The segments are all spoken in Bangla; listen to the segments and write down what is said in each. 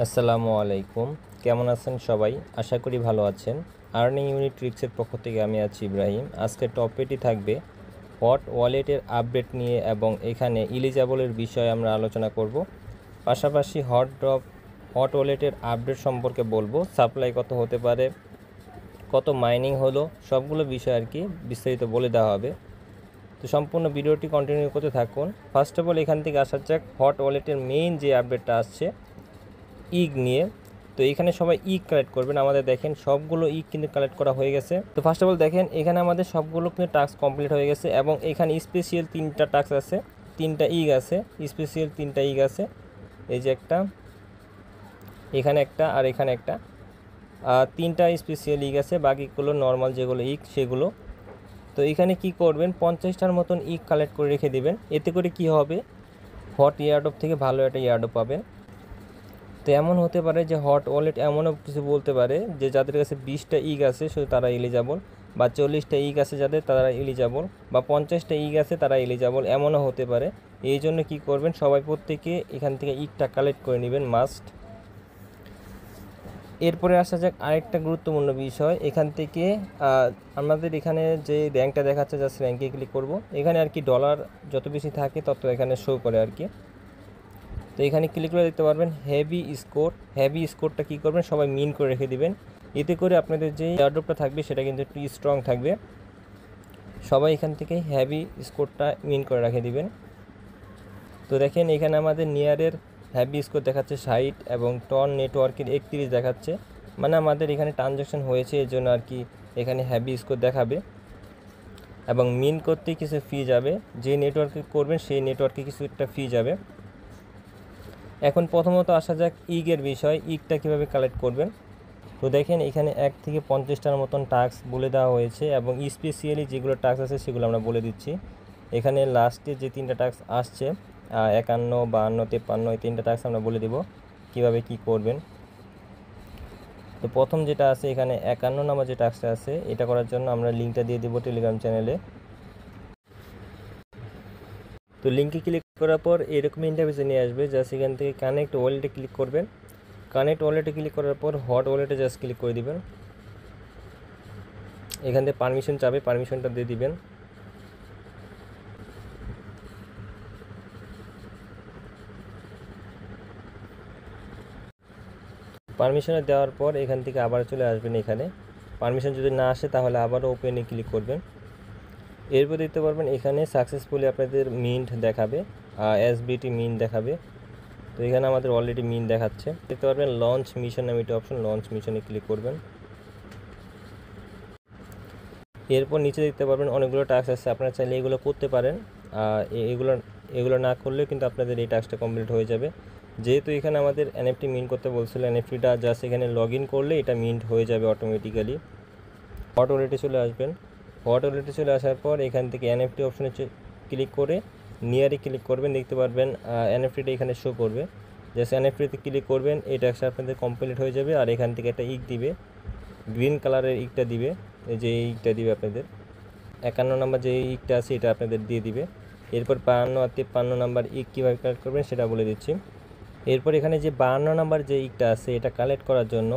আসসালামু আলাইকুম, কেমন আছেন সবাই? আশা করি ভালো আছেন। আর্নিং ইউনিট ট্রিক্সের পক্ষ থেকে আমি আছি ইব্রাহিম। আজকের টপিকটি থাকবে হট ওয়ালেটের আপডেট নিয়ে এবং এখানে ইলিজাবলের বিষয়ে আমরা আলোচনা করব। পাশাপাশি হট ওয়ালেটের আপডেট সম্পর্কে বলবো, সাপ্লাই কত হতে পারে, কত মাইনিং হলো, সবগুলো বিষয় আর কি বিস্তারিত বলে দেওয়া হবে। তো সম্পূর্ণ ভিডিওটি কন্টিনিউ করতে থাকুন। ফার্স্ট অফ অল এখান থেকে আসা যাক হট ওয়ালেটের মেইন যে আপডেটটা আসছে ইগ নিয়ে। তো এখানে সবাই ইগ কালেক্ট করবেন। আমাদের দেখেন সবগুলো ইগ কিন্তু কালেক্ট করা হয়ে গেছে। তো ফার্স্ট অফ অল দেখেন এখানে আমাদের সবগুলো কিন্তু টাস্ক কমপ্লিট হয়ে গেছে এবং এখানে স্পেশাল 3টা টাস্ক আছে, 3টা ইগ আছে, স্পেশাল 3টা ইগ আছে। এই যে একটা, এখানে একটা আর এখানে একটা, 3টা স্পেশাল ইগ আছে, বাকিগুলো নর্মাল যেগুলো ইগ সেগুলো। তো এখানে কি করবেন, 50টার মতন ইগ কালেক্ট করে রেখে দেবেন। এতে করে কি হবে, হট ইয়ারড্রপ থেকে ভালো একটা ইয়ারড্রপ পাবেন। তো এমন হতে পারে যে হট ওয়ালেট এমনও কিছু বলতে পারে যে যাদের কাছে 20টা ইগ আছে শুধু তারা এলিজাবল, বা 40টা ইগ আছে যাদের তারা এলিজাবল, বা 50টা ইগ আছে তারা এলিজাবল, এমনও হতে পারে। এই জন্য কী করবেন, সবাই প্রত্যেকে এখান থেকে ইগটা কালেক্ট করে নেবেন মাস্ট। এরপরে আসা যাক আরেকটা গুরুত্বপূর্ণ বিষয়, এখান থেকে আমাদের এখানে যে র্যাঙ্কটা দেখাচ্ছে, জাস্ট র্যাঙ্কে ক্লিক করব। এখানে আর কি ডলার যত বেশি থাকে তত এখানে শো করে আর কি। তো এখানে ক্লিক করে দেখতে পারবেন হেভি স্কোর। হেভি স্কোরটা কী করবেন, সবাই মিন করে রেখে দিবেন। এতে করে আপনাদের যে এয়ারড্রপটা থাকবে সেটা কিন্তু একটু স্ট্রং থাকবে। সবাই এখান থেকে হেভি স্কোরটা মিন করে রেখে দিবেন। তো দেখেন এখানে আমাদের নিয়ারের হেভি স্কোর দেখাচ্ছে 60 এবং টন নেটওয়ার্কের 31 দেখাচ্ছে, মানে আমাদের এখানে ট্রানজ্যাকশন হয়েছে, এর জন্য আর কি এখানে হেভি স্কোর দেখাবে। এবং মিন করতে কিছু ফি যাবে, যে নেটওয়ার্কে করবেন সেই নেটওয়ার্কে কিছু একটা ফি যাবে। এখন প্রথমত আসা যাক ইগের বিষয়, ইগটা কীভাবে কালেক্ট করবেন। তো দেখেন এখানে 1 থেকে 50টার মতন টাস্ক বলে দেওয়া হয়েছে এবং স্পেশালি যেগুলো টাস্ক আছে সেগুলো আমরা বলে দিচ্ছি। এখানে লাস্টে যে 3টা টাস্ক আসছে 51, 52, 53, এই 3টা টাস্ক আমরা বলে দিব কিভাবে কি করবেন। তো প্রথম যেটা আছে এখানে 51 নাম্বার যে টাস্কটা আছে, এটা করার জন্য আমরা লিঙ্কটা দিয়ে দেবো টেলিগ্রাম চ্যানেলে। তো লিঙ্কে ক্লিক করার পর এরকম ইন্টারফেসে নিয়ে আসবে, জাস্ট এখান থেকে কানেক্ট ওয়ালেটে ক্লিক করবেন। কানেক্ট ওয়ালেটে ক্লিক করার পর হট ওয়ালেটে জাস্ট ক্লিক করে দিবেন। এখান থেকে পারমিশন চাবে, পারমিশনটা দিয়ে দিবেন। পারমিশনে দেওয়ার পর এখান থেকে আবার চলে আসবেন। এখানে পারমিশন যদি না আসে তাহলে আবারও ওপেনে ক্লিক করবেন। এরপর দেখতে পারবেন এখানে সাকসেসফুলি আপনাদের মিন্ট দেখাবে, এসবিটি মিন্ট দেখাবে। তো এখানে আমাদের অলরেডি মিন্ট দেখাচ্ছে। দেখতে পারবেন লঞ্চ মিশন নামে একটা অপশন, লঞ্চ মিশনে ক্লিক করবেন। এরপর নিচে দেখতে পারবেন অনেকগুলো টাস্ক আছে, আপনারা চাইলে এগুলো করতে পারেন। এগুলো না করলেও কিন্তু আপনাদের এই টাস্কটা কমপ্লিট হয়ে যাবে। যেহেতু এখানে আমাদের এনএফটি মিন্ট করতে বলছিল, এনএফটিটা জাস্ট এখানে লগ ইন করলে এটা মিন্ট হয়ে যাবে অটোমেটিক্যালি। হট ওয়ালেটে চলে আসবেন। হট ওয়ালেটে চলে আসার পর এখান থেকে এনএফটি অপশনে ক্লিক করে নিয়ারে ক্লিক করবেন। দেখতে পারবেন এনএফটিটা এখানে শো করবে, জাস্ট এনএফটিতে ক্লিক করবেন। এই টাস্কটা আপনাদের কমপ্লিট হয়ে যাবে। আর এখান থেকে একটা ইগ দিবে, গ্রিন কালারের ইগটা দিবে, এই যে এই ইগটা দিবে আপনাদের। 51 নাম্বার যে ইগটা আছে এটা আপনাদের দিয়ে দিবে। এরপর 52 আর 53 নাম্বার ইগ কীভাবে কালেক্ট করবেন সেটা বলে দিচ্ছি। এরপর এখানে যে 52 নাম্বার যে ইগটা আছে এটা কালেক্ট করার জন্য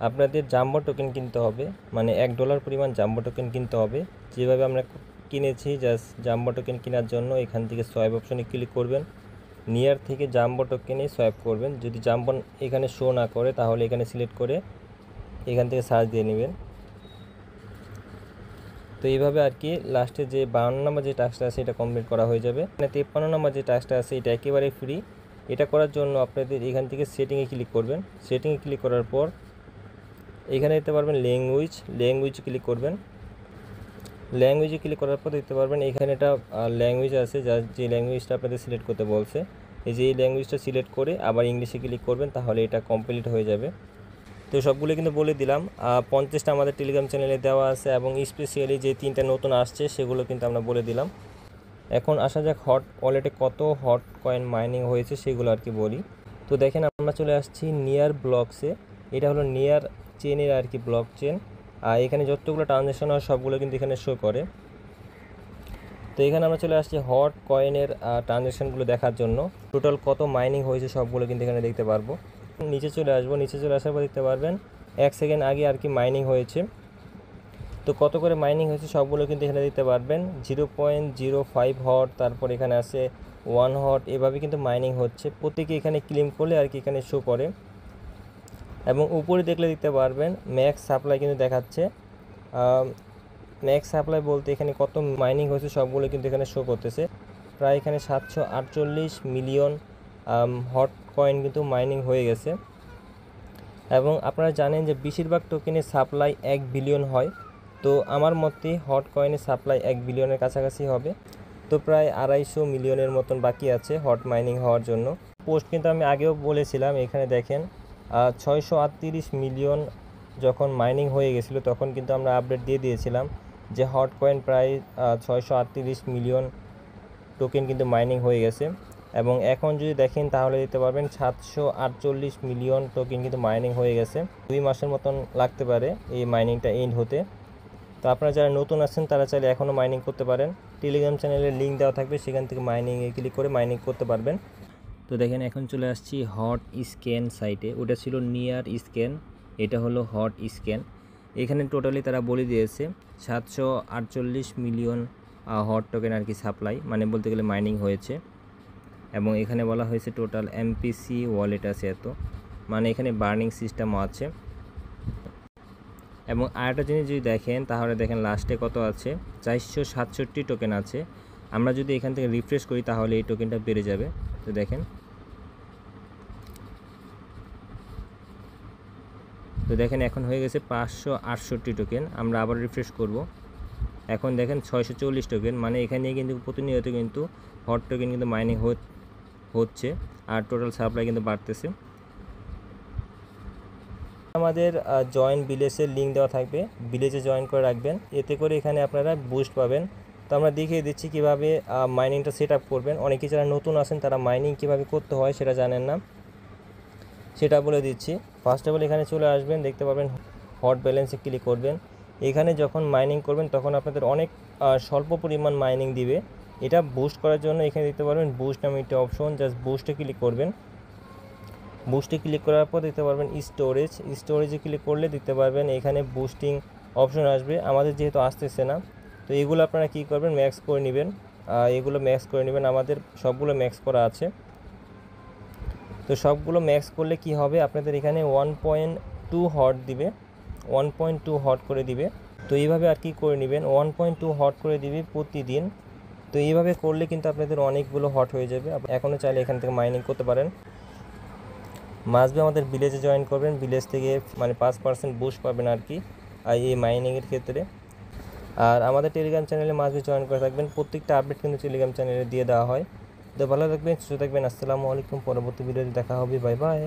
আপনাদের জাম্বো টোকেন কিনতে হবে, মানে $1 পরিমাণ জাম্বো টোকেন কিনতে হবে। যেভাবে আমরা কিনেছি, জাস্ট জাম্বো টোকেন কেনার জন্য এখান থেকে সোয়াইপ অপশনে ক্লিক করবেন। নিয়ার থেকে জাম্বো টোকেনে সোয়াইপ করবেন। যদি জাম্বো এখানে শো না করে তাহলে এখানে সিলেক্ট করে এখান থেকে সার্চ দিয়ে নেবেন। তো এইভাবে আর কি লাস্টে যে 52 নম্বর যে টাস্কটা আছে এটা কমপ্লিট করা হয়ে যাবে। মানে 53 নম্বর যে টাস্কটা আছে এটা একেবারে ফ্রি। এটা করার জন্য আপনাদের এখান থেকে সেটিংয়ে ক্লিক করবেন। সেটিংয়ে ক্লিক করার পর এখানে দেখতে পারবেন ল্যাঙ্গুয়েজ ক্লিক করবেন। ল্যাঙ্গুয়েজে ক্লিক করার পর দেখতে পারবেন এখানে একটা ল্যাঙ্গুয়েজ আছে, যে ল্যাঙ্গুয়েজটা আপনাদের সিলেক্ট করতে বলছে। এই যে এই ল্যাঙ্গুয়েজটা সিলেক্ট করে আবার ইংলিশে ক্লিক করবেন, তাহলে এটা কমপ্লিট হয়ে যাবে। তো সবগুলো কিন্তু বলে দিলাম। 50টা আমাদের টেলিগ্রাম চ্যানেলে দেওয়া আছে এবং স্পেশালি যে 3টা নতুন আসছে সেগুলো কিন্তু আমরা বলে দিলাম। এখন আসা যাক হট ওয়ালেটে কত হট কয়েন মাইনিং হয়েছে সেগুলো আর কি বলি। তো দেখেন আমরা চলে আসছি নিয়ার ব্লকসে। এটা হলো নিয়ার চেনের আর কি ব্লক চেন। আর এখানে যতগুলো ট্রানজ্যাকশন হয় সবগুলো কিন্তু এখানে শো করে। তো এখানে আমরা চলে আসছি হট কয়েনের ট্রানজ্যাকশনগুলো দেখার জন্য। টোটাল কত মাইনিং হয়েছে সবগুলো কিন্তু এখানে দেখতে পারবো। নিচে চলে আসবো, নিচে চলে আসার পর দেখতে পারবেন 1 সেকেন্ড আগে আর কি মাইনিং হয়েছে। তো কত করে মাইনিং হয়েছে সবগুলো কিন্তু এখানে দিতে পারবেন। 0.05 হট, তারপর এখানে আছে 1 হট, এভাবে কিন্তু মাইনিং হচ্ছে। প্রত্যেকে এখানে ক্লেম করলে আর কি এখানে শো করে। এবং উপরে দেখলে দিতে পারবেন ম্যাক্স সাপ্লাই কিন্তু দেখাচ্ছে। ম্যাক্স সাপ্লাই বলতে এখানে কত মাইনিং হয়েছে সবগুলো কিন্তু এখানে শো করতেছে। প্রায় এখানে 748 মিলিয়ন হট কয়েন কিন্তু মাইনিং হয়ে গেছে। এবং আপনারা জানেন যে বেশিরভাগ টোকেনের সাপ্লাই 1 বিলিয়ন হয়। তো আমার মতে হট কয়েনের সাপ্লাই 1 বিলিয়নের কাছাকাছি হবে। তো প্রায় 250 মিলিয়নের মতন বাকি আছে হট মাইনিং হওয়ার জন্য। পোস্ট কিন্তু আমি আগেও বলেছিলাম, এখানে দেখেন 638 মিলিয়ন যখন মাইনিং হয়ে গেছিলো তখন কিন্তু আমরা আপডেট দিয়ে দিয়েছিলাম যে হট কয়েন প্রায় 638 মিলিয়ন টোকেন কিন্তু মাইনিং হয়ে গেছে। এবং এখন যদি দেখেন তাহলে দিতে পারবেন 748 মিলিয়ন টোকেন কিন্তু মাইনিং হয়ে গেছে। 2 মাসের মতন লাগতে পারে এই মাইনিংটা এন্ড হতে। তো আপনারা যারা নতুন আছেন তারা চাইলে এখনও মাইনিং করতে পারেন। টেলিগ্রাম চ্যানেলের লিঙ্ক দেওয়া থাকবে, সেখান থেকে মাইনিংয়ে ক্লিক করে মাইনিং করতে পারবেন। তো দেখেন এখন চলে আসছি হট স্ক্যান সাইটে। ওটা ছিল নিয়ার স্ক্যান, এটা হলো হট স্ক্যান। এখানে টোটালি তারা বলে দিয়েছে 748 মিলিয়ন হট টোকেন আর কি সাপ্লাই, মানে বলতে গেলে মাইনিং হয়েছে। এবং এখানে বলা হয়েছে টোটাল এমপিসি ওয়ালেট আছে এত, মানে এখানে বার্নিং সিস্টেমও আছে। এবং আরেকটা জিনিস যদি দেখেন তাহলে দেখেন লাস্টে কত আছে, 467 টোকেন আছে। আমরা যদি এখান থেকে রিফ্রেশ করি তাহলে এই টোকেনটা বেড়ে যাবে। তো দেখেন, এখন হয়ে গেছে 568 টোকেন। আমরা আবার রিফ্রেশ করব, এখন দেখেন 640 টোকেন। মানে এখানে কিন্তু প্রতিনিয়ত কিন্তু হট টোকেন কিন্তু মাইনিং হচ্ছে আর টোটাল সাপ্লাই কিন্তু বাড়তেছে। আমাদের জয়েন ভিলেজের লিঙ্ক দেওয়া থাকবে, ভিলেজে জয়েন করে রাখবেন, এতে করে এখানে আপনারা বুস্ট পাবেন। তো আমরা দেখিয়ে দিচ্ছি কীভাবে মাইনিংটা সেট আপ করবেন। অনেকে যারা নতুন আছেন তারা মাইনিং কীভাবে করতে হয় সেটা জানেন না, সেটা বলে দিচ্ছি। ফার্স্ট অফ অল এখানে চলে আসবেন, দেখতে পাবেন হট ব্যালেন্সে ক্লিক করবেন। এখানে যখন মাইনিং করবেন তখন আপনাদের অনেক স্বল্প পরিমাণ মাইনিং দিবে। এটা বুস্ট করার জন্য এখানে দেখতে পারবেন বুস্ট নামে একটা অপশন, জাস্ট বুস্টে ক্লিক করবেন। বুস্টে ক্লিক করার পর দেখতে পারবেন স্টোরেজে ক্লিক করলে দেখতে পারবেন এখানে বুস্টিং অপশন আসবে। আমাদের যেহেতু আসতেছে না, তো এগুলো আপনারা কী করবেন, ম্যাক্স করে নেবেন। আমাদের সবগুলো ম্যাক্স করা আছে। তো সবগুলো ম্যাক্স করলে কি হবে, আপনাদের এখানে 1.2 হট দিবে, 1.2 হট করে দিবে। তো এইভাবে আর কি করে নেবেন, 1.2 হট করে দিবে প্রতিদিন। তো এইভাবে করলে কিন্তু আপনাদের অনেকগুলো হট হয়ে যাবে। এখনও চাইলে এখান থেকে মাইনিং করতে পারেন। মাসবে আমাদের ভিলেজে জয়েন করবেন, ভিলেজ থেকে মানে 5% বুস্ট পাবেন আর কি এই মাইনিংয়ের ক্ষেত্রে। আর আমাদের টেলিগ্রাম চ্যানেলে মাসবে জয়েন করে থাকবেন, প্রত্যেকটা আপডেট কিন্তু টেলিগ্রাম চ্যানেলে দিয়ে দেওয়া হয়। তো ভালো থাকবেন, সুস্থ থাকবেন। আসসালামু আলাইকুম। পরবর্তী ভিডিওতে দেখা হবে। Bye bye.